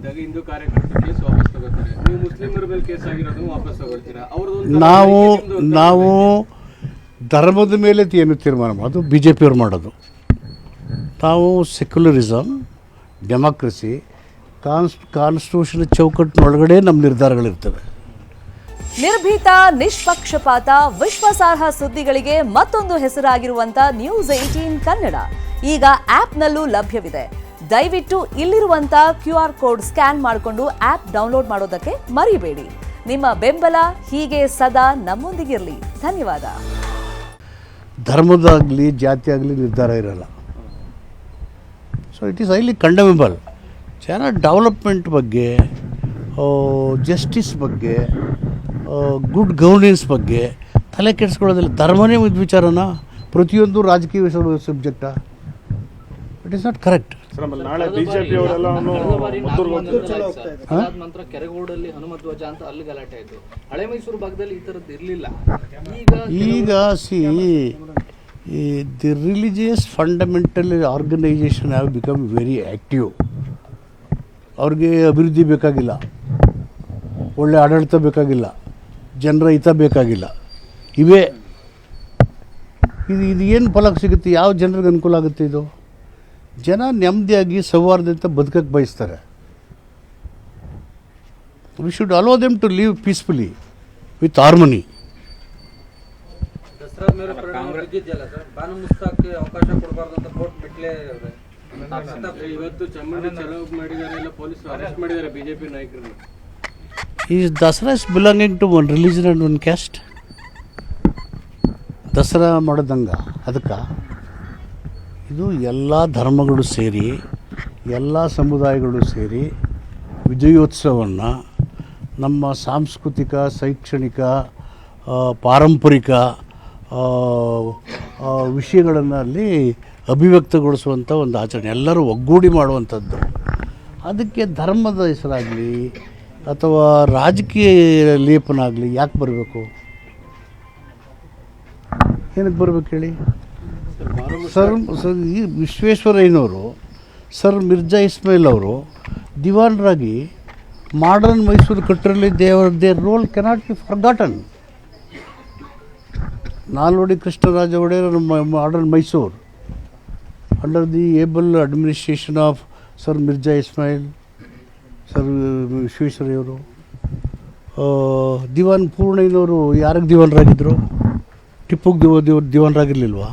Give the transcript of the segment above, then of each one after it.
ಇದ್ದಾಗ ಹಿಂದೂ ಕಾರ್ಯಕರ್ತರ ಕೇಸ್ ವಾಪಸ್ ತಗೋತಾರೆ, ನೀವು ಮುಸ್ಲಿಮರ ಮೇಲೆ ಕೇಸ್ ಆಗಿರೋದನ್ನು ವಾಪಸ್ ತಗೊಳ್ತೀರಾ? ನಾವು ಧರ್ಮದ ಮೇಲೆ ಏನು ತೀರ್ಮಾನ ಮಾಡೋದು BJP ಅವ್ರು ಮಾಡೋದು. ನಾವು ಸೆಕ್ಯುಲರಿಸಮ್, ಡೆಮಾಕ್ರಸಿ, ಕಾನ್ಸ್ಟಿಟ್ಯೂಷನ್ ಚೌಕಟ್ಟಿನೊಳಗಡೆ ನಮ್ಮ ನಿರ್ಧಾರಗಳಿರ್ತವೆ. ನಿರ್ಭೀತ, ನಿಷ್ಪಕ್ಷಪಾತ, ವಿಶ್ವಾಸಾರ್ಹ ಸುದ್ದಿಗಳಿಗೆ ಮತ್ತೊಂದು ಹೆಸರಾಗಿರುವಂತ News18 ಕನ್ನಡ ಈಗ ಆಪ್ನಲ್ಲೂ ಲಭ್ಯವಿದೆ. ದಯವಿಟ್ಟು ಇಲ್ಲಿರುವಂತ QR ಕೋಡ್ ಸ್ಕ್ಯಾನ್ ಮಾಡಿಕೊಂಡು ಆಪ್ ಡೌನ್ಲೋಡ್ ಮಾಡೋದಕ್ಕೆ ಮರಿಬೇಡಿ. ನಿಮ್ಮ ಬೆಂಬಲ ಹೀಗೆ ಸದಾ ನಮ್ಮೊಂದಿಗಿರಲಿ. ಧನ್ಯವಾದ. ಧರ್ಮದಾಗಲಿ ಜಾತಿ ಆಗಲಿ ನಿರ್ಧಾರ ಇರಲ್ಲ. So it is highly condemnable. ಜನ ಡೆವಲಪ್ಮೆಂಟ್ ಬಗ್ಗೆ, ಜಸ್ಟಿಸ್ ಬಗ್ಗೆ, ಗುಡ್ ಗವರ್ನೆನ್ಸ್ ಬಗ್ಗೆ ತಲೆ ಕೆಡಿಸ್ಕೊಳ್ಳೋದಿಲ್ಲ. ಧರ್ಮನೇ ಒಂದು ವಿಚಾರನ ಪ್ರತಿಯೊಂದು ರಾಜಕೀಯ ಸಬ್ಜೆಕ್ಟಾ? It is not correct. ನಾಳೆ ಬಿಜೆಪಿ ಅವರೆಲ್ಲ ನಂತರ ಕೆರೆಗೋಡಲ್ಲಿ ಹನುಮ ಧ್ವಜ ಅಂತ ಅಲ್ಲಿ ಗಲಾಟೆ ಆಯಿತು. ಹಳೆ ಮೈಸೂರು ಭಾಗದಲ್ಲಿ ಈ ಥರದ್ದು ಇರಲಿಲ್ಲ. ಈಗ the religious fundamental organisation have become very active. ಅವ್ರಿಗೆ ಅಭಿವೃದ್ಧಿ ಬೇಕಾಗಿಲ್ಲ, ಒಳ್ಳೆ ಆಡಳಿತ ಬೇಕಾಗಿಲ್ಲ, ಜನರ ಹಿತ ಬೇಕಾಗಿಲ್ಲ. ಇದು ಏನು ಫಲ ಸಿಗುತ್ತೆ? ಯಾವ ಜನರಿಗೆ ಅನುಕೂಲ ಆಗುತ್ತೆ? ಇದು ಜನ ನೆಮ್ಮದಿಯಾಗಿ ಸೌಹಾರ್ದತೆ ಬದುಕಕ್ಕೆ ಬಯಸ್ತಾರೆ. We should allow them to live peacefully with harmony. ಇವತ್ತು ಚಮ್ಮಡಿ ಚಲೋ ಮಾಡಿದ್ದಾರೆ, ಪೊಲೀಸರು ಅರೆಸ್ಟ್ ಮಾಡಿದ್ದಾರೆ BJP ನಾಯಕರನ್ನು. Is Dasara is belonging to one religion and one caste? Dasara ಮಾಡೋದಂಗ ಅದಕ್ಕೆ ಇದು ಎಲ್ಲ ಧರ್ಮಗಳು ಸೇರಿ, ಎಲ್ಲ ಸಮುದಾಯಗಳು ಸೇರಿ ವಿಜಯೋತ್ಸವವನ್ನು ನಮ್ಮ ಸಾಂಸ್ಕೃತಿಕ, ಶೈಕ್ಷಣಿಕ, ಪಾರಂಪರಿಕ ವಿಷಯಗಳನ್ನು ಅಲ್ಲಿ ಅಭಿವ್ಯಕ್ತಗೊಳಿಸುವಂಥ ಒಂದು ಆಚರಣೆ, ಎಲ್ಲರೂ ಒಗ್ಗೂಡಿ ಮಾಡುವಂಥದ್ದು. ಅದಕ್ಕೆ ಧರ್ಮದ ಹೆಸರಾಗಲಿ ಅಥವಾ ರಾಜಕೀಯ ಲೇಪನ ಆಗಲಿ ಯಾಕೆ ಬರಬೇಕು? ಏನಕ್ಕೆ ಬರಬೇಕು ಹೇಳಿ? ಸರ್ ಈ ವಿಶ್ವೇಶ್ವರಯ್ಯನವರು, ಸರ್ ಮಿರ್ಜಾ ಇಸ್ಮಾಯಿಲ್ ಅವರು ದಿವಾನರಾಗಿ ಮಾಡರ್ನ್ ಮೈಸೂರು ಕಟ್ಟರಲ್ಲಿ their role cannot be forgotten. Nalvadi Krishnaraja Wadiyar modern Mysuru under the able administration of sir Mirza Ismail, sir ವಿಶ್ವೇಶ್ವರಯ್ಯವರು. ದಿವಾನ್ ಪೂರ್ಣಯ್ಯನವರು ಯಾರಿಗೆ ದಿವಾನರಾಗಿದ್ದರು? ಟಿಪ್ಪುಗೆ ದಿವಾನರಾಗಿರ್ಲಿಲ್ವಾ?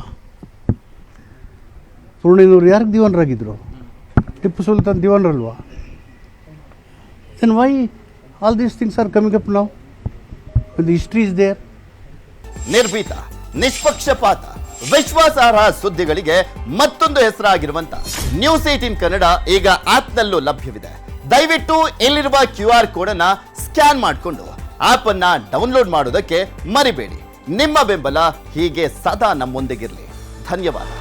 ಪೂರ್ಣಯ್ಯನವರು ಯಾರಿಗೆ ದಿವಾನರಾಗಿದ್ದರು? ಟಿಪ್ಪು ಸುಲ್ತಾನ್ ದಿವಾನರಲ್ವಾ? Then why all these things are coming up now? The history is there. ನಿರ್ಭೀತ, ನಿಷ್ಪಕ್ಷಪಾತ, ವಿಶ್ವಾಸಾರ್ಹ ಸುದ್ದಿಗಳಿಗೆ ಮತ್ತೊಂದು ಹೆಸರಾಗಿರುವಂತ News18 ಕನ್ನಡ ಈಗ ಆಪ್ನಲ್ಲೂ ಲಭ್ಯವಿದೆ. ದಯವಿಟ್ಟು ಇಲ್ಲಿರುವ QR ಕೋಡ್ ಅನ್ನ ಸ್ಕ್ಯಾನ್ ಮಾಡಿಕೊಂಡು ಆಪ್ ಅನ್ನ ಡೌನ್ಲೋಡ್ ಮಾಡೋದಕ್ಕೆ ಮರಿಬೇಡಿ. ನಿಮ್ಮ ಬೆಂಬಲ ಹೀಗೆ ಸದಾ ನಮ್ಮೊಂದಿಗಿರಲಿ. ಧನ್ಯವಾದ.